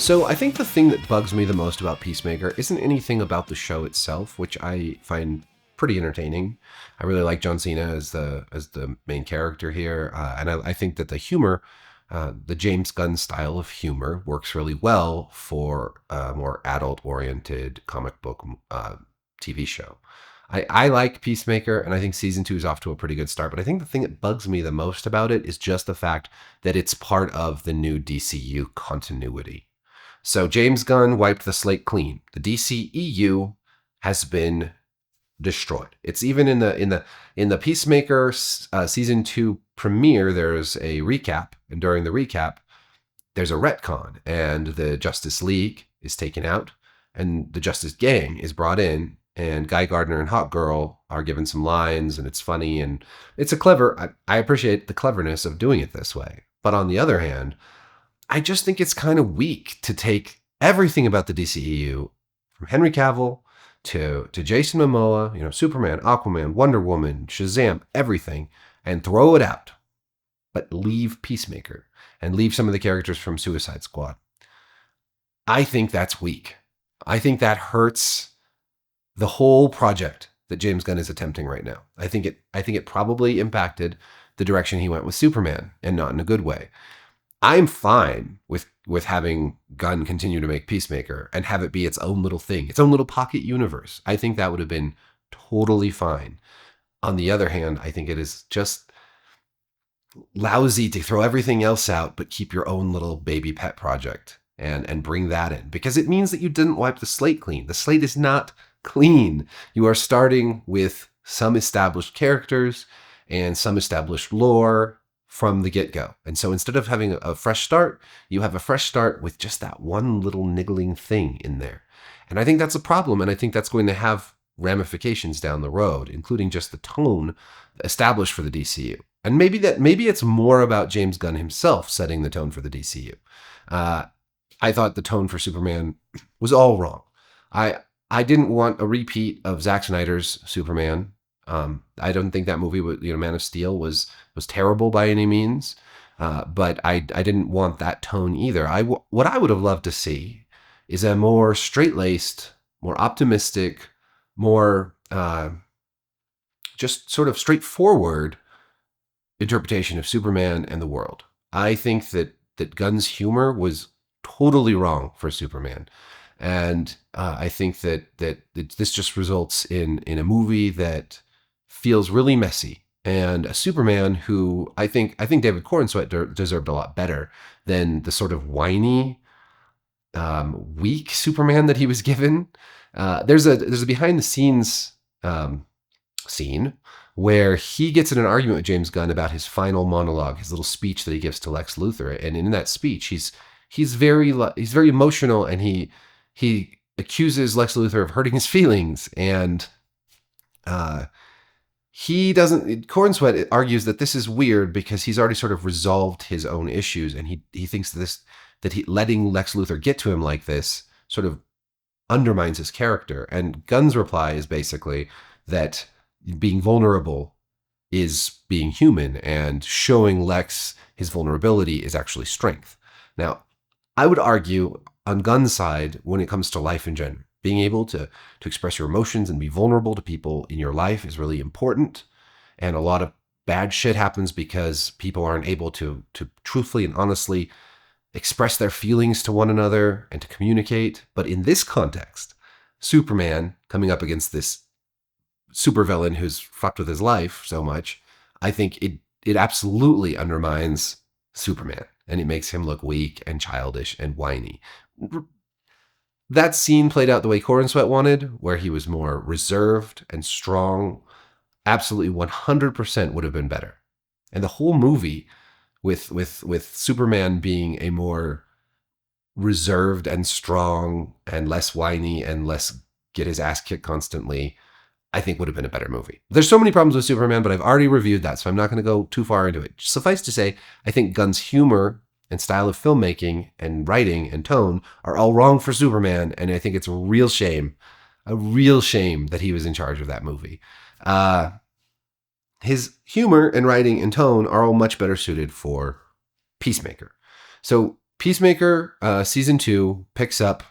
So I think the thing that bugs me the most about Peacemaker isn't anything about the show itself, which I find pretty entertaining. I really like John Cena as the main character here, and I think that the humor, the James Gunn style of humor, works really well for a more adult-oriented comic book TV show. I like Peacemaker, and I think season 2 is off to a pretty good start. But I think the thing that bugs me the most about it is just the fact that it's part of the new DCU continuity. So James Gunn wiped the slate clean. The DCEU has been destroyed. It's even in the Peacemaker season 2 premiere. There's a recap, and during the recap, there's a retcon, and the Justice League is taken out, and the Justice Gang is brought in, and Guy Gardner and Hawk Girl are given some lines, and it's funny, and it's a clever. I appreciate the cleverness of doing it this way. But on the other hand, I just think it's kind of weak to take everything about the DCEU, from Henry Cavill to Jason Momoa, Superman, Aquaman, Wonder Woman, Shazam, everything, and throw it out, but leave Peacemaker and leave some of the characters from Suicide Squad. I think that's weak. I think that hurts the whole project that James Gunn is attempting right now. I think it probably impacted the direction he went with Superman, and not in a good way. I'm fine with having Gunn continue to make Peacemaker and have it be its own little thing, its own little pocket universe. I think that would have been totally fine. On the other hand, I think it is just lousy to throw everything else out but keep your own little baby pet project and bring that in, because it means that you didn't wipe the slate clean. The slate is not clean. You are starting with some established characters and some established lore from the get-go. And so instead of having a fresh start, you have a fresh start with just that one little niggling thing in there. And I think that's a problem, and I think that's going to have ramifications down the road, including just the tone established for the DCU. And maybe it's more about James Gunn himself setting the tone for the DCU. I thought the tone for Superman was all wrong. I didn't want a repeat of Zack Snyder's Superman. I don't think that movie, Man of Steel, was terrible by any means, but I didn't want that tone either. What I would have loved to see is a more straight-laced, more optimistic, more just sort of straightforward interpretation of Superman and the world. I think that Gunn's humor was totally wrong for Superman. And I think that this just results in a movie that feels really messy, and a Superman who I think David Corenswet deserved a lot better than the sort of whiny, weak Superman that he was given. There's a behind the scenes scene where he gets in an argument with James Gunn about his final monologue, his little speech that he gives to Lex Luthor, and in that speech he's very emotional, and he accuses Lex Luthor of hurting his feelings, and Cornsweat argues that this is weird because he's already sort of resolved his own issues, and he thinks that letting Lex Luthor get to him like this sort of undermines his character. And Gunn's reply is basically that being vulnerable is being human, and showing Lex his vulnerability is actually strength. Now, I would argue on Gunn's side, when it comes to life in general, being able to express your emotions and be vulnerable to people in your life is really important. And a lot of bad shit happens because people aren't able to truthfully and honestly express their feelings to one another and to communicate. But in this context, Superman coming up against this supervillain who's fucked with his life so much, I think it absolutely undermines Superman, and it makes him look weak and childish and whiny. That scene played out the way Corenswet wanted, where he was more reserved and strong, absolutely 100% would have been better. And the whole movie with Superman being a more reserved and strong and less whiny and less get his ass kicked constantly, I think would have been a better movie. There's so many problems with Superman, but I've already reviewed that, so I'm not going to go too far into it. Suffice to say, I think Gunn's humor and style of filmmaking and writing and tone are all wrong for Superman, and I think it's a real shame that he was in charge of that movie. His humor and writing and tone are all much better suited for Peacemaker. So Peacemaker season 2 picks up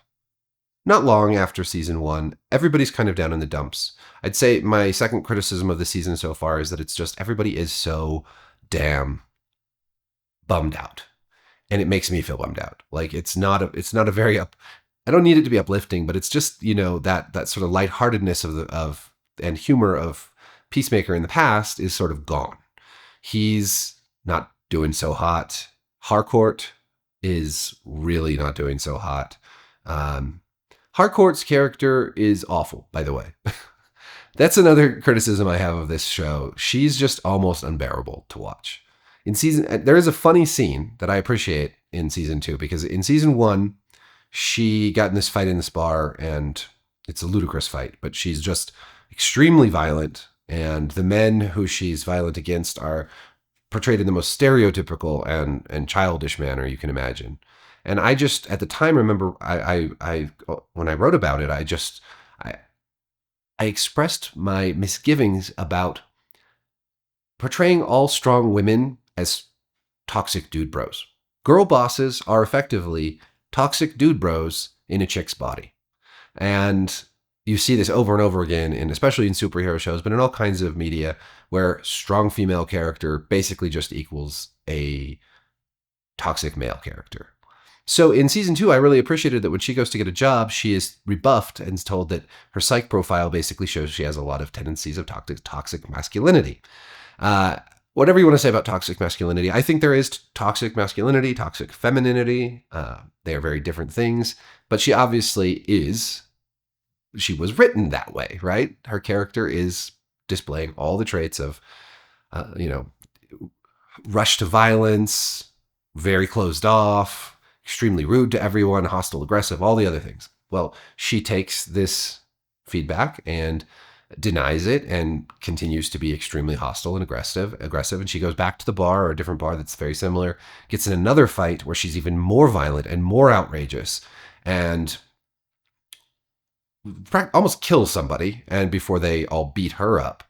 not long after season 1. Everybody's kind of down in the dumps. I'd say my second criticism of the season so far is that it's just everybody is so damn bummed out, and it makes me feel bummed out. Like it's not a very up. I don't need it to be uplifting, but it's just that sort of lightheartedness of and humor of Peacemaker in the past is sort of gone. He's not doing so hot. Harcourt is really not doing so hot. Harcourt's character is awful, by the way. That's another criticism I have of this show. She's just almost unbearable to watch. There is a funny scene that I appreciate in season 2, because in season 1, she got in this fight in this bar, and it's a ludicrous fight, but she's just extremely violent, and the men who she's violent against are portrayed in the most stereotypical and childish manner you can imagine. And I just, at the time, remember I when I wrote about it, I expressed my misgivings about portraying all strong women as toxic dude bros. Girl bosses are effectively toxic dude bros in a chick's body. And you see this over and over again, especially in superhero shows, but in all kinds of media, where strong female character basically just equals a toxic male character. So in season 2, I really appreciated that when she goes to get a job, she is rebuffed and is told that her psych profile basically shows she has a lot of tendencies of toxic masculinity. Whatever you want to say about toxic masculinity, I think there is toxic masculinity, toxic femininity. They are very different things, but she obviously is. She was written that way, right? Her character is displaying all the traits of, rush to violence, very closed off, extremely rude to everyone, hostile, aggressive, all the other things. Well, she takes this feedback and denies it and continues to be extremely hostile and aggressive. And she goes back to the bar, or a different bar that's very similar, gets in another fight where she's even more violent and more outrageous, and almost kills somebody, and before they all beat her up.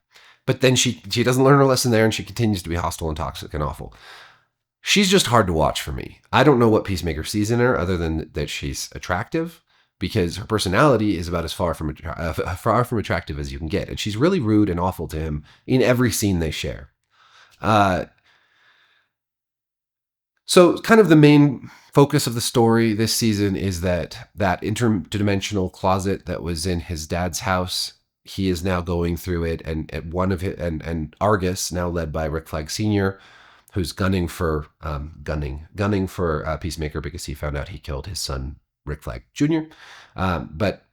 But then she doesn't learn her lesson there, and she continues to be hostile and toxic and awful. She's just hard to watch for me. I don't know what Peacemaker sees in her other than that she's attractive, because her personality is about as far from attractive as you can get. And she's really rude and awful to him in every scene they share. So kind of the main focus of the story this season is that interdimensional closet that was in his dad's house, he is now going through it, and at one of it, and Argus, now led by Rick Flag Sr., who's gunning for Peacemaker because he found out he killed his son Rick Flag Jr. But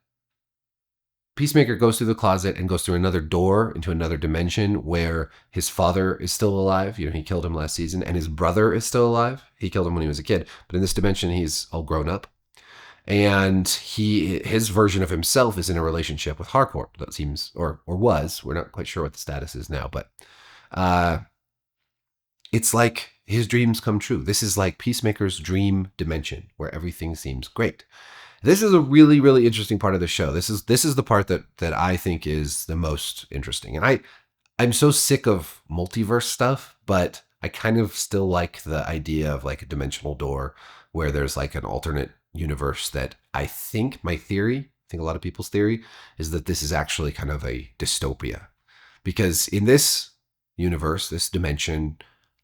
Peacemaker goes through the closet and goes through another door into another dimension where his father is still alive. He killed him last season, and his brother is still alive. He killed him when he was a kid, but in this dimension, he's all grown up. And his version of himself is in a relationship with Harcourt. That seems, or was. We're not quite sure what the status is now, but it's like his dreams come true. This is like Peacemaker's dream dimension where everything seems great. This is a really, really interesting part of the show. This is the part that I think is the most interesting. And I'm so sick of multiverse stuff, but I kind of still like the idea of like a dimensional door where there's like an alternate universe that I think a lot of people's theory is that this is actually kind of a dystopia. Because in this universe, this dimension,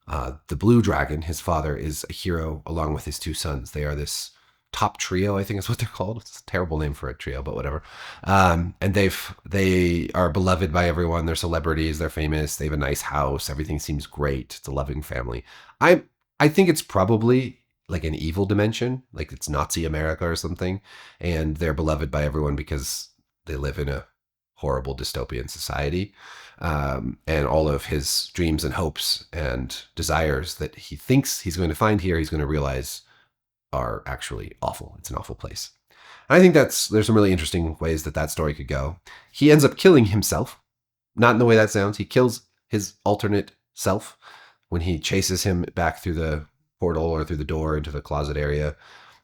the Blue Dragon, his father, is a hero along with his two sons. They are this top trio, I think is what they're called. It's a terrible name for a trio, but whatever. And they are beloved by everyone. They're celebrities. They're famous. They have a nice house. Everything seems great. It's a loving family. I think it's probably like an evil dimension, like it's Nazi America or something. And they're beloved by everyone because they live in a horrible dystopian society. And all of his dreams and hopes and desires that he thinks he's going to find here, he's going to realize are actually awful. It's an awful place. And I think there's some really interesting ways that story could go. He ends up killing himself, not in the way that sounds. He kills his alternate self when he chases him back through the portal or through the door into the closet area.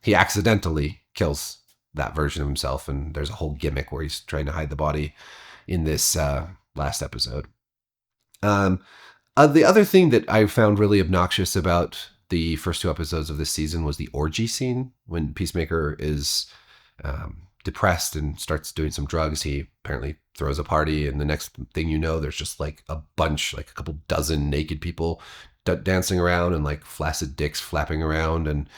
He accidentally kills that version of himself, and there's a whole gimmick where he's trying to hide the body in this last episode. The other thing that I found really obnoxious about the first two episodes of this season was the orgy scene when Peacemaker is depressed and starts doing some drugs. He apparently throws a party, and the next thing you know, there's just like a bunch, like a couple dozen naked people dancing around and like flaccid dicks flapping around. And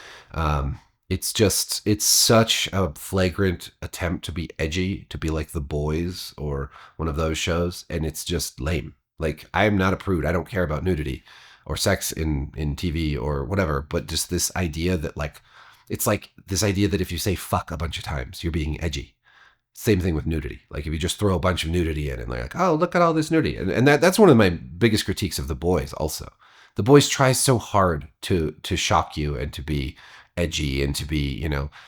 it's such a flagrant attempt to be edgy, to be like The Boys or one of those shows, and it's just lame. Like, I am not a prude. I don't care about nudity or sex in TV or whatever, but just this idea that like, it's like this idea that if you say fuck a bunch of times, you're being edgy. Same thing with nudity. Like, if you just throw a bunch of nudity in and like, oh, look at all this nudity. And that's one of my biggest critiques of The Boys also. The Boys tries so hard to shock you and to be edgy and to be,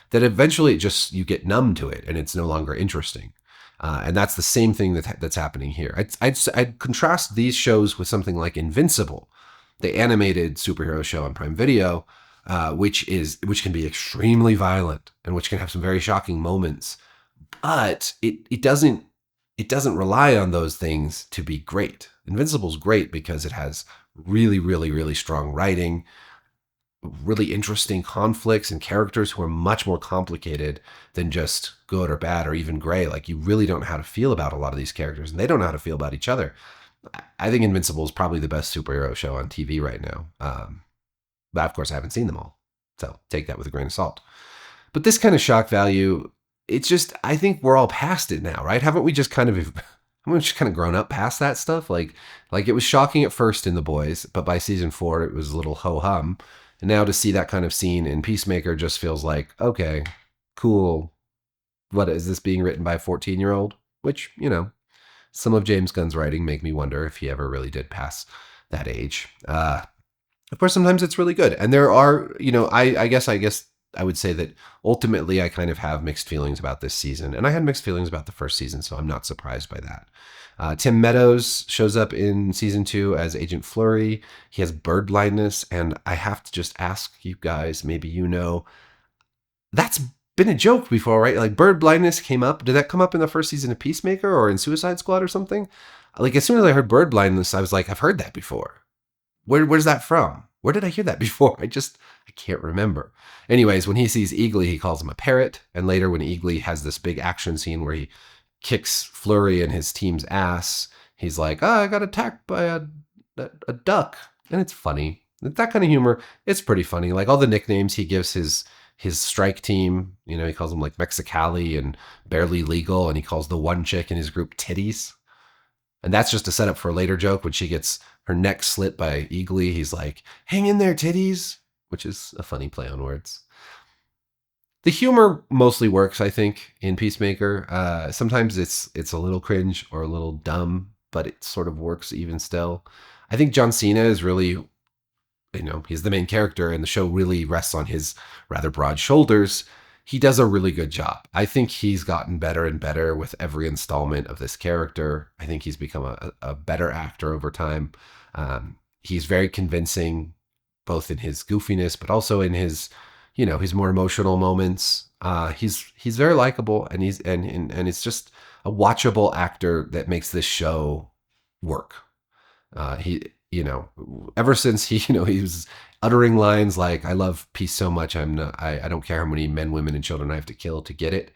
that eventually you get numb to it and it's no longer interesting. And that's the same thing that's happening here. I'd contrast these shows with something like Invincible, the animated superhero show on Prime Video, which can be extremely violent and which can have some very shocking moments, but it doesn't rely on those things to be great. Invincible's great because it has really, really, really strong writing, really interesting conflicts, and characters who are much more complicated than just good or bad or even gray. Like, you really don't know how to feel about a lot of these characters, and they don't know how to feel about each other. I think Invincible is probably the best superhero show on TV right now. But of course, I haven't seen them all, so take that with a grain of salt. But this kind of shock value, it's just, I think we're all past it now, right? Haven't we just kind of grown up past that stuff? Like it was shocking at first in The Boys, but by season 4, it was a little ho-hum. And now to see that kind of scene in Peacemaker just feels like, okay, cool. What is this, being written by a 14-year-old? Which, some of James Gunn's writing make me wonder if he ever really did pass that age. Of course, sometimes it's really good. And there are, I guess I would say that ultimately I kind of have mixed feelings about this season. And I had mixed feelings about the first season, so I'm not surprised by that. Tim Meadows shows up in season 2 as Agent Fleury. He has bird blindness, and I have to just ask you guys, maybe that's been a joke before, right? Like, bird blindness came up. Did that come up in the first season of Peacemaker or in Suicide Squad or something? Like, as soon as I heard bird blindness, I was like, I've heard that before. Where's that from? Where did I hear that before? I can't remember. Anyways, when he sees Eagly, he calls him a parrot. And later when Eagly has this big action scene where he kicks Fleury and his team's ass, he's like, I got attacked by a duck. And it's funny. That kind of humor, it's pretty funny. Like, all the nicknames he gives his strike team, he calls them like Mexicali and Barely Legal. And he calls the one chick in his group Titties. And that's just a setup for a later joke when she gets her neck slit by Eagly. He's like, hang in there, titties, which is a funny play on words. The humor mostly works, I think, in Peacemaker. Sometimes it's a little cringe or a little dumb, but it sort of works even still. I think John Cena is really, he's the main character, and the show really rests on his rather broad shoulders. He does a really good job. I think he's gotten better and better with every installment of this character. I think he's become a better actor over time. He's very convincing, both in his goofiness, but also in his, his more emotional moments. He's very likable, and it's just a watchable actor that makes this show work. Ever since he was uttering lines like, I love peace so much, I don't care how many men, women, and children I have to kill to get it.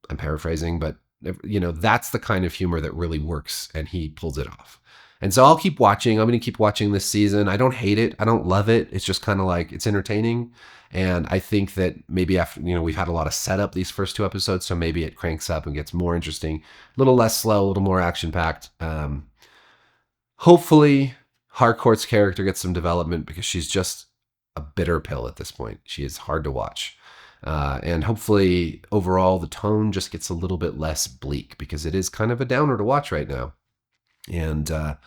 I'm paraphrasing, but that's the kind of humor that really works, and he pulls it off. And so I'll keep watching. I'm going to keep watching this season. I don't hate it. I don't love it. It's just kind of like, it's entertaining. And I think that maybe after, we've had a lot of setup these first 2 episodes, so maybe it cranks up and gets more interesting, a little less slow, a little more action-packed. Hopefully Harcourt's character gets some development, because she's just a bitter pill at this point. She is hard to watch. And hopefully overall the tone just gets a little bit less bleak, because it is kind of a downer to watch right now. And I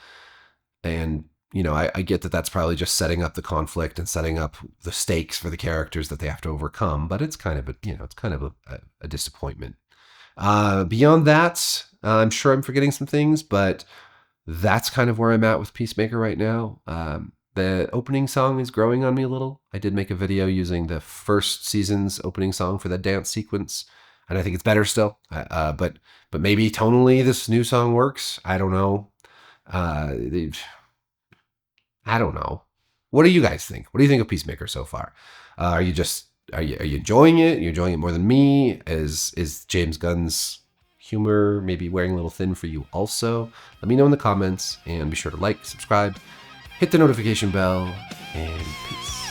get that that's probably just setting up the conflict and setting up the stakes for the characters that they have to overcome, but it's kind of a disappointment. Beyond that, I'm sure I'm forgetting some things, but that's kind of where I'm at with Peacemaker right now. The opening song is growing on me a little. I did make a video using the first season's opening song for the dance sequence, and I think it's better still. But maybe tonally this new song works. I don't know. I don't know. what do you guys think? What do you think of Peacemaker so far? Are you enjoying it? Are you enjoying it more than me? Is James Gunn's humor maybe wearing a little thin for you also? Let me know in the comments, and be sure to like, subscribe, hit the notification bell, and peace.